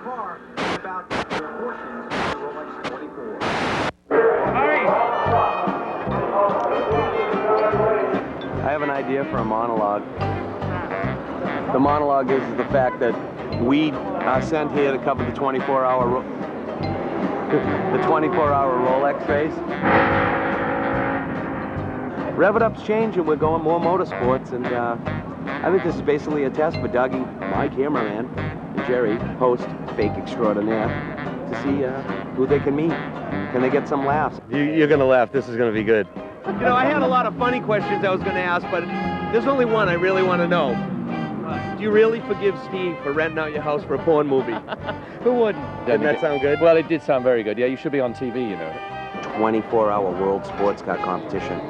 car about the proportions of the Rolex 24. I have an idea for a monologue. The monologue is the fact that we are sent here to cover the 24-hour Rolex race. Rev It Up's changing. We're going more motorsports, and I think this is basically a test for Dougie, my cameraman, and Jerry, host, fake extraordinaire, to see who they can meet. Can they get some laughs? You're gonna laugh. This is gonna be good. You know, I had a lot of funny questions I was gonna ask, but there's only one I really want to know. Do you really forgive Steve for renting out your house for a porn movie? Who wouldn't? Didn't that sound good? Well, it did sound very good. Yeah, you should be on TV, you know. 24-hour world sports car competition.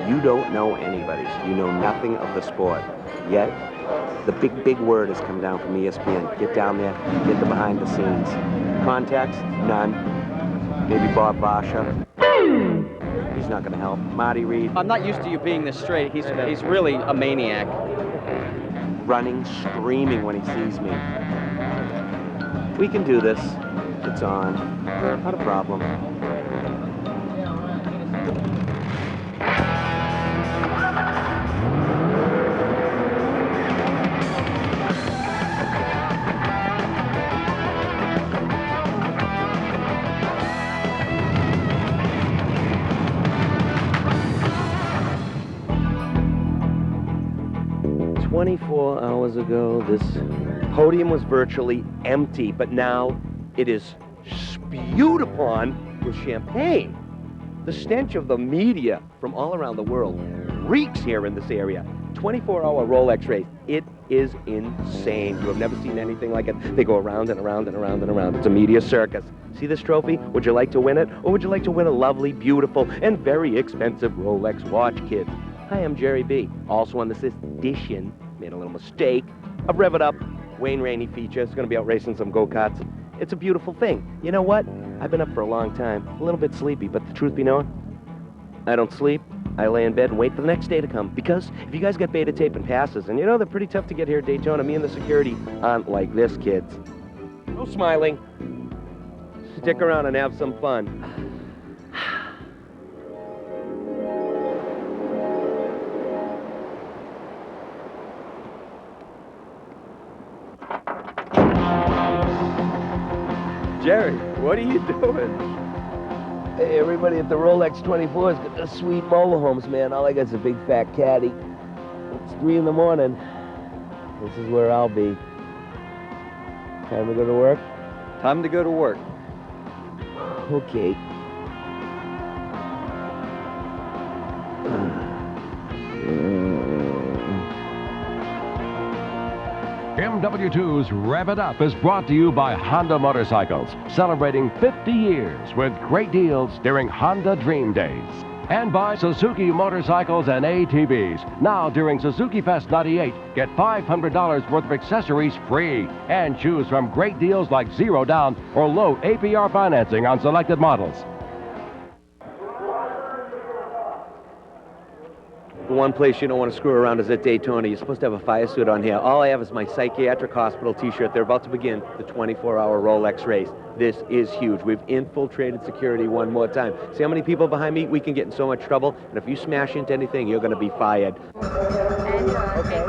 You don't know anybody. You know nothing of the sport. Yet, the big word has come down from ESPN. Get down there, get the behind the scenes. Contacts? None. Maybe Bob Barsha. He's not going to help. Marty Reed. I'm not used to you being this straight. He's really a maniac. Running, screaming when he sees me. We can do this. It's on. Not a problem. 24 hours ago, this podium was virtually empty, but now it is spewed upon with champagne. The stench of the media from all around the world reeks here in this area. 24-hour Rolex race. It is insane. You have never seen anything like it. They go around and around and around and around. It's a media circus. See this trophy? Would you like to win it? Or would you like to win a lovely, beautiful, and very expensive Rolex watch, kids? Hi, I'm Jerry B. Also on this edition, made a little mistake, of Rev It Up, Wayne Rainey feature. It's going to be out racing some go-karts. It's a beautiful thing. You know what? I've been up for a long time, a little bit sleepy, but the truth be known, I don't sleep. I lay in bed and wait for the next day to come. Because if you guys got beta tape and passes, and you know they're pretty tough to get here at Daytona, me and the security aren't like this, kids. No smiling. Stick around and have some fun. Jerry, what are you doing? Hey, everybody at the Rolex 24's got the sweet motorhomes, man. All I got is a big fat caddy. It's 3 in the morning. This is where I'll be. Time to go to work? Time to go to work. Okay. MW2's Rev It Up is brought to you by Honda Motorcycles, celebrating 50 years with great deals during Honda Dream Days. And by Suzuki Motorcycles and ATVs. Now during Suzuki Fest 98, get $500 worth of accessories free. And choose from great deals like 0 down or low APR financing on selected models. The one place you don't want to screw around is at Daytona. You're supposed to have a fire suit on here. All I have is my psychiatric hospital t-shirt. They're about to begin the 24-hour Rolex race. This is huge. We've infiltrated security one more time. See how many people behind me? We can get in so much trouble. And if you smash into anything, you're going to be fired. Okay.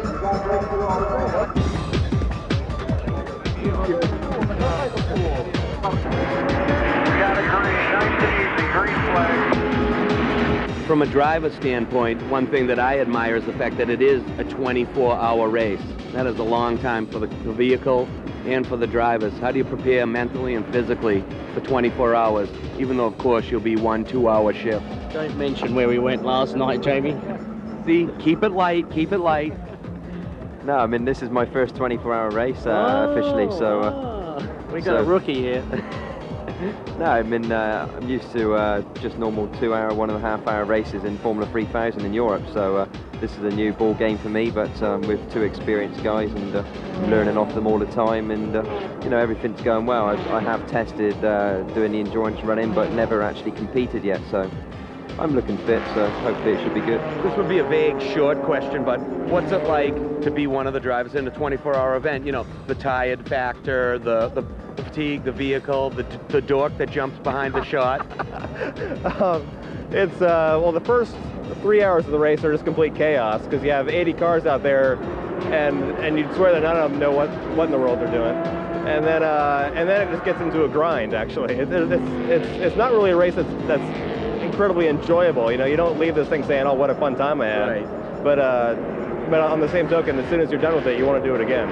From a driver's standpoint, one thing that I admire is the fact that it is a 24-hour race. That is a long time for the vehicle and for the drivers. How do you prepare mentally and physically for 24 hours, even though, of course, you'll be 1-2-hour shift? Don't mention where we went last night, Jamie. See, keep it light, keep it light. No, I mean, this is my first 24-hour race officially, so... we got a rookie here. No, I mean, I'm used to just normal 2-hour, 1.5-hour races in Formula 3000 in Europe, so this is a new ball game for me, but with 2 experienced guys and learning off them all the time, and you know, everything's going well. I have tested doing the endurance running, but never actually competed yet, so I'm looking fit, so hopefully it should be good. This would be a vague, short question, but what's it like to be one of the drivers in a 24-hour event? You know, the tired factor, the fatigue, the vehicle, the dork that jumps behind the shot. It's well, the first 3 hours of the race are just complete chaos because you have 80 cars out there, and you'd swear that none of them know what in the world they're doing. And then it just gets into a grind. Actually, it's not really a race that's incredibly enjoyable. You know, you don't leave this thing saying, "Oh, what a fun time I had." Right. But on the same token, as soon as you're done with it, you want to do it again.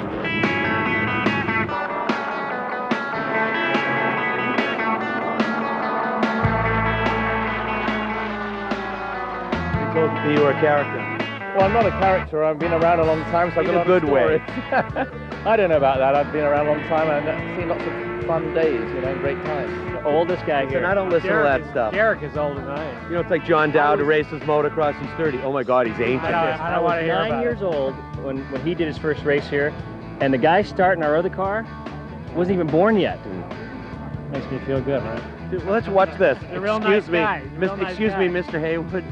You told me you were a character. Well, I'm not a character. I've been around a long time, so I've In got a good way. I don't know about that. I've been around a long time and I've seen lots of fun days, you know, great times. The oldest guy And here. I don't listen to that stuff. Derek is older than I am. You know, it's like John Dowd who races motocross. He's 30. Oh my God, he's ancient. I don't want to hear about 9 it. years old when he did his first race here, and the guy starting our other car wasn't even born yet. Makes me feel good, right? Dude, well, let's watch this. a real Excuse nice me, guy. He's a real nice excuse guy. me, Mr. Haywood.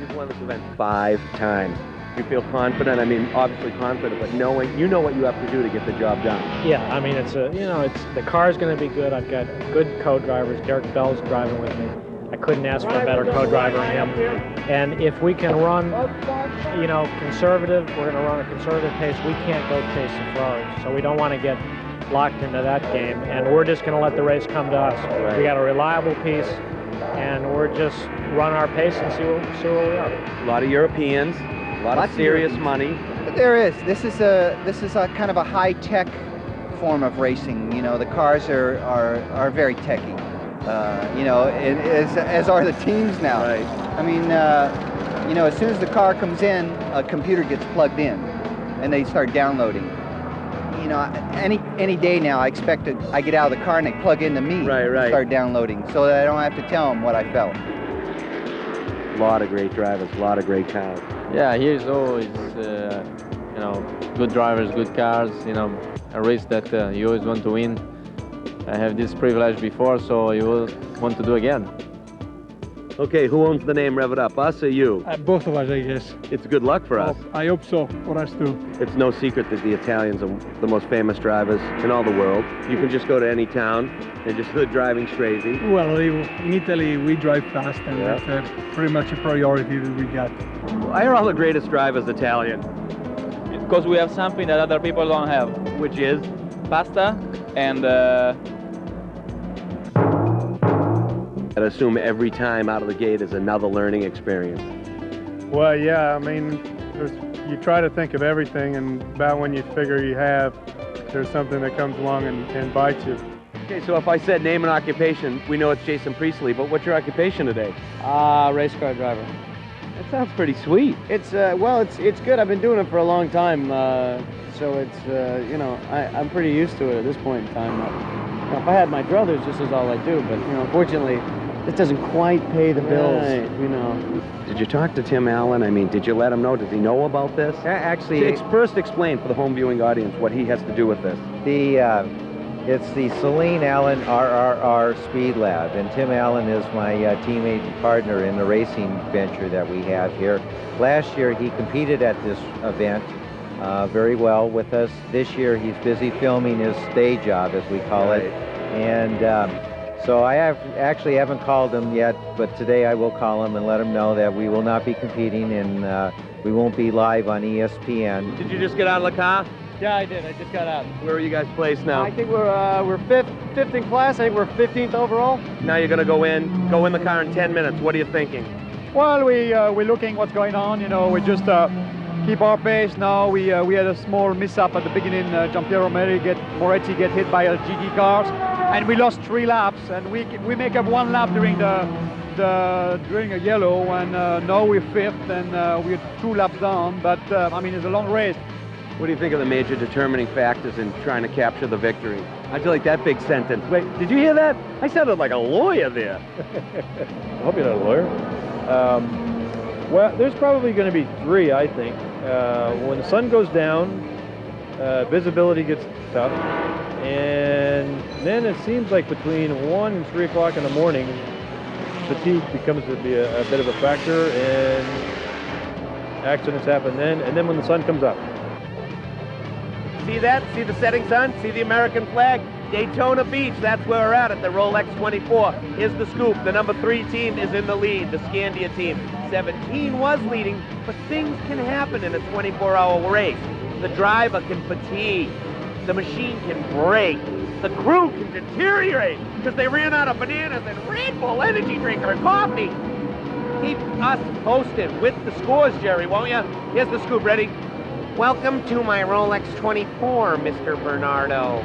You've won this event 5 times. You feel confident? I mean, obviously confident, but knowing you know what you have to do to get the job done. Yeah, I mean, it's the car's going to be good. I've got good co-drivers. Derek Bell's driving with me. I couldn't ask for a better co-driver than him. And if we can run, you know, conservative, we're going to run a conservative pace. We can't go chase the Ferraris, so we don't want to get locked into that game. And we're just going to let the race come to us. Right. We got a reliable piece, and we're just run our pace and see where we are. A lot of Europeans, a lot of serious money. But there is. This is a kind of a high-tech form of racing. You know, the cars are very techy. You know, as are the teams now. Right. I mean, you know, as soon as the car comes in, a computer gets plugged in, and they start downloading. You know, any day now, I expect I get out of the car and they plug into me and start downloading, so that I don't have to tell them what I felt. A lot of great drivers, a lot of great cars. Yeah, here's always, you know, good drivers, good cars, you know, a race that you always want to win. I have this privilege before, so you will want to do again. Okay, who owns the name Rev It Up, us or you? Both of us, I guess. It's good luck for us. I hope so, for us too. It's no secret that the Italians are the most famous drivers in all the world. You can just go to any town and just the driving's crazy. Well, in Italy, we drive fast, and that's pretty much a priority that we got. Why are all the greatest drivers Italian? Because we have something that other people don't have. Which is? Pasta and... I'd assume every time out of the gate is another learning experience. Well, yeah, I mean, you try to think of everything, and about when you figure you have, there's something that comes along and bites you. Okay, so if I said name and occupation, we know it's Jason Priestley, but what's your occupation today? Race car driver. That sounds pretty sweet. It's well, it's good. I've been doing it for a long time, so it's you know, I'm pretty used to it at this point in time. You know, if I had my druthers, this is all I do. But you know, unfortunately, this doesn't quite pay the bills. Right. You know. Did you talk to Tim Allen? I mean, did you let him know? Does he know about this? Actually, First explain for the home viewing audience what he has to do with this. It's the Saleen Allen RRR Speed Lab, and Tim Allen is my teammate and partner in the racing venture that we have here. Last year he competed at this event very well with us. This year he's busy filming his day job, as we call it, and so I actually haven't called him yet, but today I will call him and let him know that we will not be competing, and we won't be live on ESPN. Did you just get out of the car? Yeah, I did. I just got out. Where are you guys placed now? I think we're fifth in class. I think we're 15th overall. Now you're going to go in the car in 10 minutes. What are you thinking? Well, we're looking what's going on. You know, we just keep our pace now. We had a small mishap at the beginning. Giampiero Moretti get hit by a GT cars, and we lost 3 laps. And we make up 1 lap during during a yellow, and now we're 5th, and we're 2 laps down. But I mean, it's a long race. What do you think of the major determining factors in trying to capture the victory? How'd you like that big sentence? Wait, did you hear that? I sounded like a lawyer there. I hope you're not a lawyer. Well, there's probably going to be 3, I think. When the sun goes down, visibility gets tough, and then it seems like between 1 and 3 o'clock in the morning, fatigue becomes to be a bit of a factor, and accidents happen then, and then when the sun comes up. See that? See the setting sun? See the American flag? Daytona Beach, that's where we're at the Rolex 24. Here's the scoop. The number 3 team is in the lead, the Scandia team. 17 was leading, but things can happen in a 24-hour race. The driver can fatigue. The machine can break. The crew can deteriorate because they ran out of bananas and Red Bull energy drink or coffee. Keep us posted with the scores, Jerry, won't you? Here's the scoop. Ready? Welcome to my Rolex 24, Mr. Bernardo.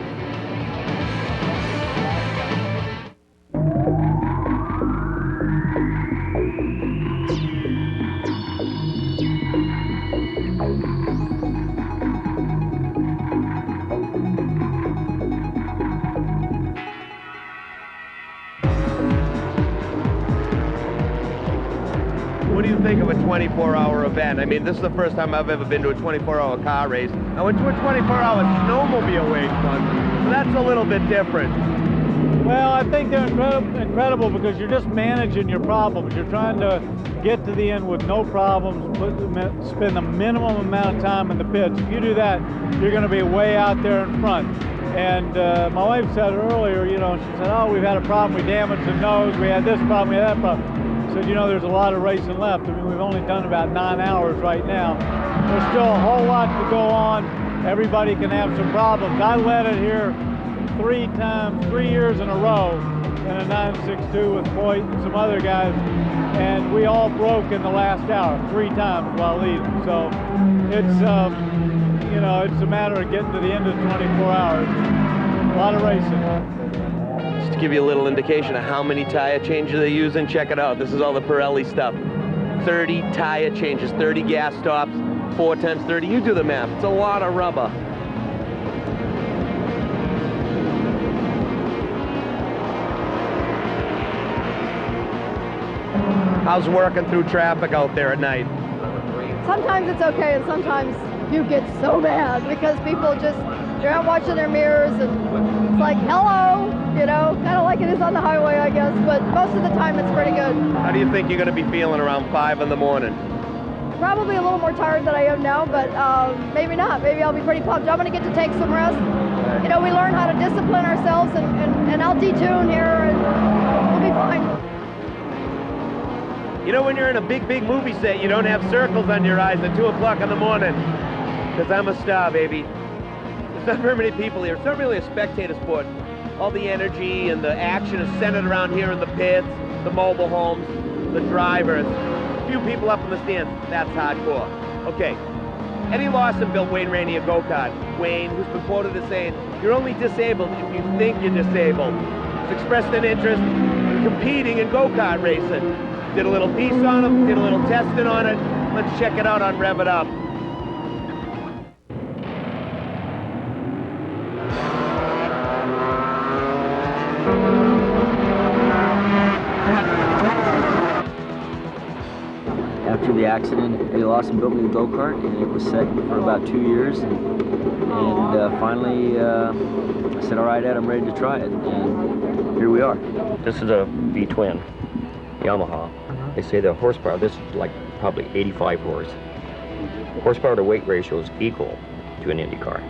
What do you think of a 24-hour event? I mean, this is the first time I've ever been to a 24-hour car race. I went to a 24-hour snowmobile race once, so that's a little bit different. Well, I think they're incredible because you're just managing your problems. You're trying to get to the end with no problems, spend the minimum amount of time in the pits. If you do that, you're going to be way out there in front. And my wife said earlier, you know, she said, oh, we've had a problem. We damaged the nose. We had this problem. We had that problem. I said, you know, there's a lot of racing left. I mean, we've only done about 9 hours right now. There's still a whole lot to go on. Everybody can have some problems. I led it here 3 times, 3 years in a row in a 962 with Pruett and some other guys, and we all broke in the last hour 3 times while leading. So it's, you know, it's a matter of getting to the end of 24 hours. A lot of racing. Just to give you a little indication of how many tire changes they're using, check it out. This is all the Pirelli stuff. 30 tire changes, 30 gas stops, 4 times 30. You do the math. It's a lot of rubber. How's working through traffic out there at night? Sometimes it's okay, and sometimes you get so mad because people just, they're out watching their mirrors, and it's like, hello, you know, kind of like it is on the highway, I guess, but most of the time it's pretty good. How do you think you're going to be feeling around 5 in the morning? Probably a little more tired than I am now, but maybe not. Maybe I'll be pretty pumped. I'm going to get to take some rest. You know, we learn how to discipline ourselves, and I'll detune here, and we'll be fine. You know, when you're in a big movie set, you don't have circles on your eyes at 2 o'clock in the morning. Because I'm a star, baby. There's not very many people here. It's not really a spectator sport. All the energy and the action is centered around here in the pits, the mobile homes, the drivers. A few people up in the stands. That's hardcore. Okay. Eddie Lawson built Wayne Rainey a go-kart. Wayne, who's been quoted as saying, you're only disabled if you think you're disabled. He's expressed an interest in competing in go-kart racing. Did a little piece on him, did a little testing on it. Let's check it out on Rev It Up. After the accident, Eddie Lawson built me the go-kart, and it was set for about 2 years. And finally, I said, all right, Ed, I'm ready to try it. And here we are. This is a V-twin Yamaha. They say the horsepower, this is like probably 85 horse. Horsepower to weight ratio is equal to an Indy car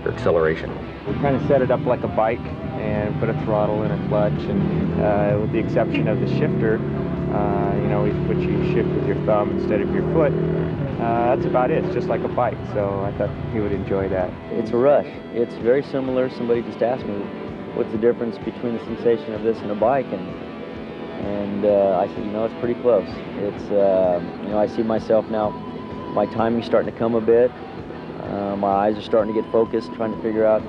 for acceleration. We kind of set it up like a bike and put a throttle and a clutch, and with the exception of the shifter, you know, which you shift with your thumb instead of your foot. That's about it. It's just like a bike, so I thought he would enjoy that. It's a rush. It's very similar. Somebody just asked me, what's the difference between the sensation of this and a bike? And I said, you know, it's pretty close. It's, you know, I see myself now, my timing's starting to come a bit. My eyes are starting to get focused, trying to figure out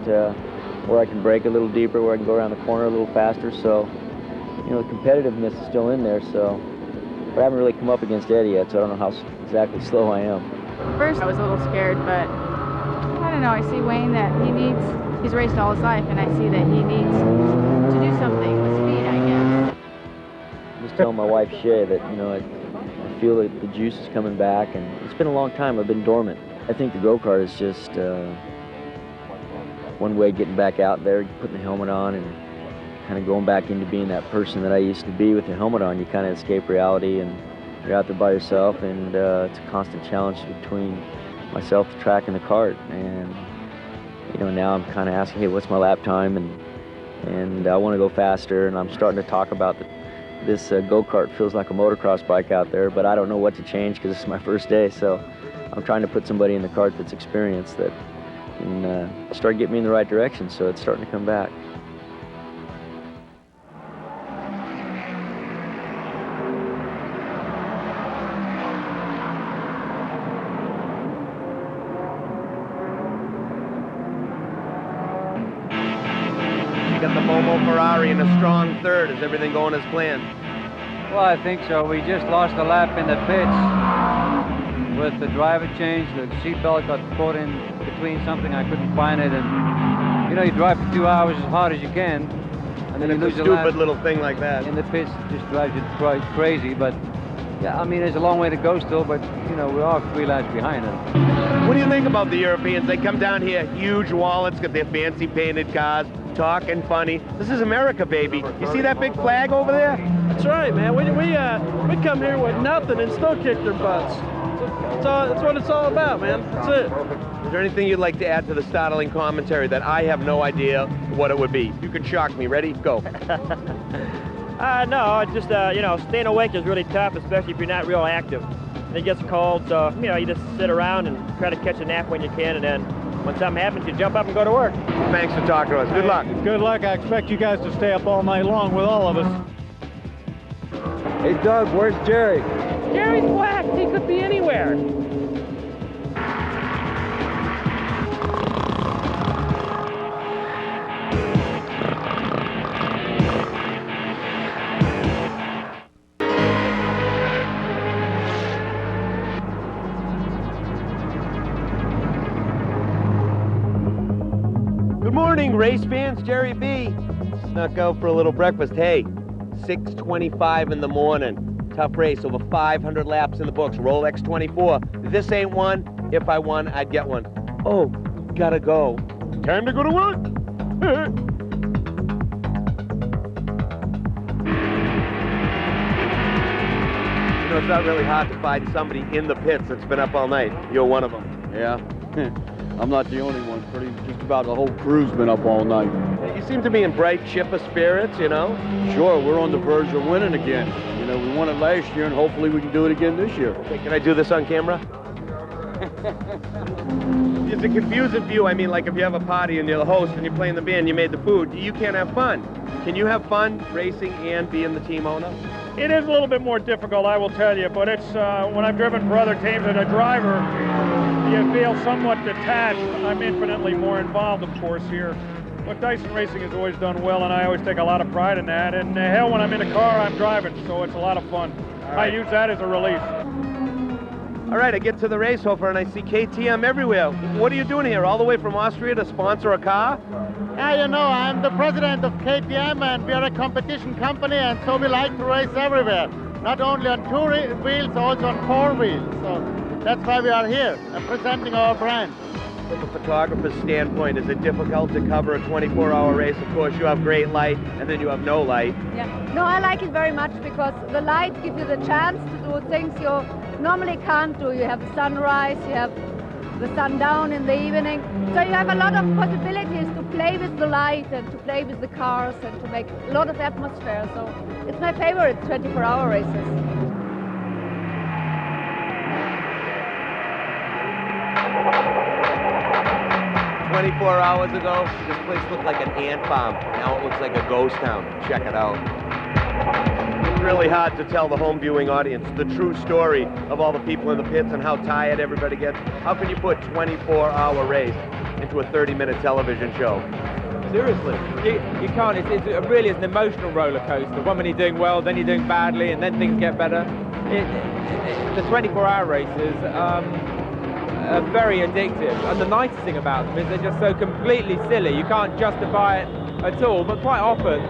where I can brake a little deeper, where I can go around the corner a little faster. So, you know, the competitiveness is still in there. So, but I haven't really come up against Eddie yet, so I don't know how exactly slow I am. First, I was a little scared, but I don't know. I see Wayne that he's raced all his life, and I see that he needs to do something with speed, I guess. I'm just telling my wife Shay that, you know, I feel that the juice is coming back, and it's been a long time. I've been dormant. I think the go-kart is just one way of getting back out there, putting the helmet on and kind of going back into being that person that I used to be with your helmet on. You kind of escape reality, and you're out there by yourself, and it's a constant challenge between myself, the track, and the kart. And you know, now I'm kind of asking, hey, what's my lap time? And I want to go faster, and I'm starting to talk about this go-kart feels like a motocross bike out there, but I don't know what to change because this is my first day. So I'm trying to put somebody in the kart that's experienced that can start getting me in the right direction. So it's starting to come back. Got the Momo Ferrari in a strong third. Is everything going as planned? Well, I think so. We just lost a lap in the pits with the driver change. The seatbelt got caught in between something. I couldn't find it. And, you know, you drive for 2 hours as hard as you can. And then you lose a a lap. stupid little thing like that. In the pits, it just drives you crazy. But, yeah, I mean, there's a long way to go still. But, you know, we are 3 laps behind them. What do you think about the Europeans? They come down here, huge wallets, got their fancy painted cars, talking funny. This is America, baby. You see that big flag over there? That's right, man. We come here with nothing and still kick their butts. That's what it's all about, man. That's it. Is there anything you'd like to add to the startling commentary that I have no idea what it would be? You can shock me. Ready? Go. No, just, you know, staying awake is really tough, especially if you're not real active. It gets cold, so, you know, you just sit around and try to catch a nap when you can, and then when something happens, you jump up and go to work. Thanks for talking to us. Good luck. Good luck. I expect you guys to stay up all night long with all of us. Hey, Doug, where's Jerry? Jerry's whacked. He could be anywhere. Good morning, race fans. Jerry B. Snuck out for a little breakfast. Hey, 6:25 in the morning. Tough race, over 500 laps in the books. Rolex 24. This ain't one. If I won, I'd get one. Oh, gotta go. Time to go to work. You know, it's not really hard to find somebody in the pits that's been up all night. You're one of them. Yeah. I'm not the only one. Just about the whole crew's been up all night. You seem to be in bright, chipper spirits, you know? Sure, we're on the verge of winning again. You know, we won it last year, and hopefully we can do it again this year. Okay, can I do this on camera? It's a confusing view. I mean, like if you have a party and you're the host and you're playing the band, you made the food, you can't have fun. Can you have fun racing and being the team owner? It is a little bit more difficult, I will tell you, but it's when I've driven for other teams as a driver, you feel somewhat detached. I'm infinitely more involved, of course, here. But Dyson Racing has always done well, and I always take a lot of pride in that. And hell, when I'm in a car, I'm driving, so it's a lot of fun. Right. I use that as a release. All right, I get to the race, Hofer, and I see KTM everywhere. What are you doing here, all the way from Austria to sponsor a car? Yeah, you know, I'm the president of KTM, and we are a competition company, and so we like to race everywhere. Not only on 2 wheels, also on 4 wheels. So that's why we are here, presenting our brand. From a photographer's standpoint, is it difficult to cover a 24-hour race? Of course, you have great light, and then you have no light. Yeah. No, I like it very much because the light gives you the chance to do things you normally can't do. You have the sunrise, you have the sundown in the evening. So you have a lot of possibilities to play with the light and to play with the cars and to make a lot of atmosphere. So it's my favorite 24-hour races. 24 hours ago, this place looked like an ant farm. Now it looks like a ghost town. Check it out. It's really hard to tell the home viewing audience the true story of all the people in the pits and how tired everybody gets. How can you put 24-hour race into a 30-minute television show? Seriously, you can't. It really is an emotional roller coaster. One minute you're doing well, then you're doing badly, and then things get better. The 24-hour races are very addictive, and the nicest thing about them is they're just so completely silly. You can't justify it at all, but quite often,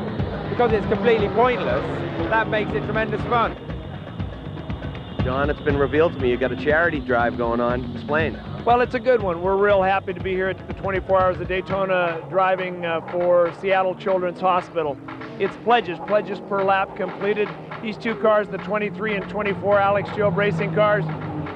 because it's completely pointless, that makes it tremendous fun. John, it's been revealed to me you got a charity drive going on. Explain. Well, it's a good one. We're real happy to be here at the 24 Hours of Daytona driving for Seattle Children's Hospital. it's pledges per lap completed. These two cars, the 23 and 24 Alex Job racing cars,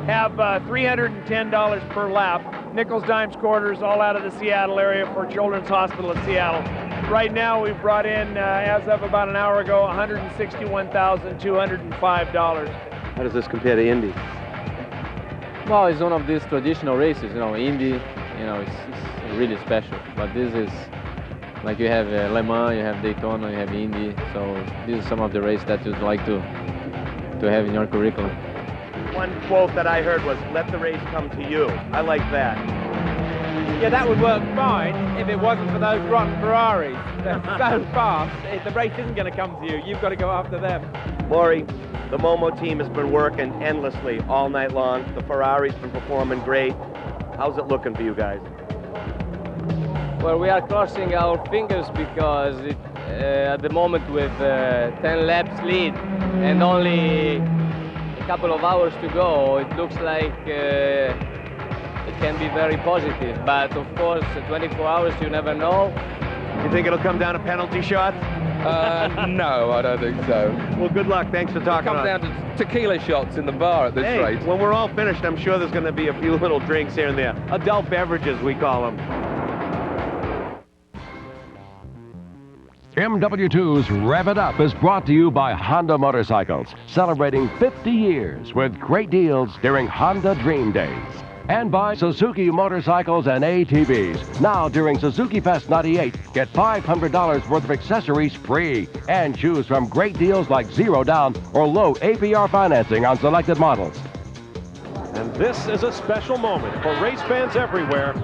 have $310 per lap. Nickels, dimes, quarters, all out of the Seattle area for Children's Hospital of Seattle. Right now, we've brought in, as of about an hour ago, $161,205. How does this compare to Indy? Well, it's one of these traditional races, you know, Indy, you know, it's really special. But this is, like you have Le Mans, you have Daytona, you have Indy, so this is some of the races that you'd like to have in your curriculum. One quote that I heard was, let the race come to you. I like that. Yeah, that would work fine if it wasn't for those rotten Ferraris. They're so fast, the race isn't going to come to you. You've got to go after them. Maury, the Momo team has been working endlessly all night long. The Ferrari's been performing great. How's it looking for you guys? Well, we are crossing our fingers because at the moment with 10 laps lead and only a couple of hours to go, it looks like it can be very positive. But of course, 24 hours, you never know. You think it'll come down to penalty shots? No, I don't think so. Well, good luck. Thanks for talking. It'll come down to tequila shots in the bar at this rate. When we're all finished, I'm sure there's going to be a few little drinks here and there. Adult beverages, we call them. MW2's Rev It Up is brought to you by Honda Motorcycles, celebrating 50 years with great deals during Honda Dream Days. And by Suzuki Motorcycles and ATVs. Now during Suzuki Fest 98, get $500 worth of accessories free and choose from great deals like zero down or low APR financing on selected models. And this is a special moment for race fans everywhere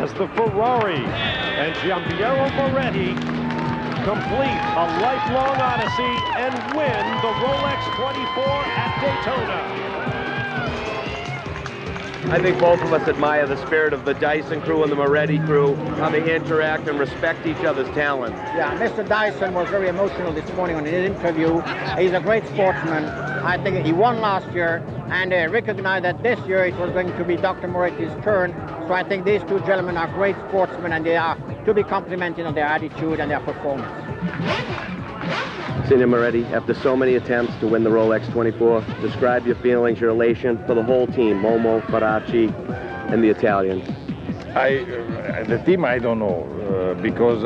as the Ferrari and Giampiero Moretti complete a lifelong odyssey and win the Rolex 24 at Daytona. I think both of us admire the spirit of the Dyson crew and the Moretti crew, how they interact and respect each other's talent. Yeah, Mr. Dyson was very emotional this morning on his interview. He's a great sportsman. I think he won last year and recognized that this year it was going to be Dr. Moretti's turn. So I think these two gentlemen are great sportsmen and they are to be complimented on their attitude and their performance. Signor Moretti, after so many attempts to win the Rolex 24, describe your feelings, your elation for the whole team, Momo, Faraci, and the Italians. The team, I don't know, because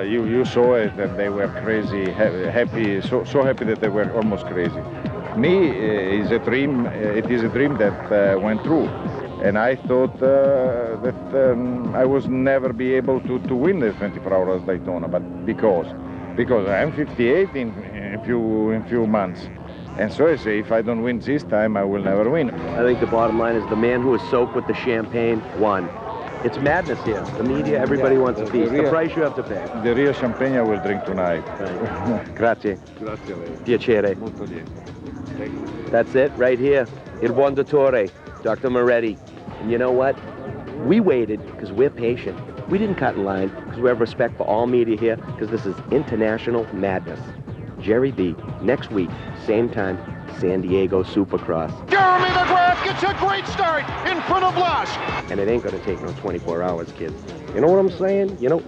you saw it that they were crazy, happy, so happy that they were almost crazy. Me, is a dream. It is a dream that went through, and I thought that I was never be able to win the 24 Hours Daytona, but because I'm 58 in few months. And so I say, if I don't win this time, I will never win. I think the bottom line is the man who is soaked with the champagne won. It's madness here. The media, everybody wants a piece. The price you have to pay. The real champagne I will drink tonight. Grazie. Grazie a lei. Piacere. Molto lieto. That's it, right here. Il buon dottore, Dr. Moretti. And you know what? We waited because we're patient. We didn't cut in line because we have respect for all media here because this is international madness. Jerry B, next week, same time, San Diego Supercross. Jeremy McGrath gets a great start in front of Lush. And it ain't gonna take no 24 hours, kids. You know what I'm saying? You know?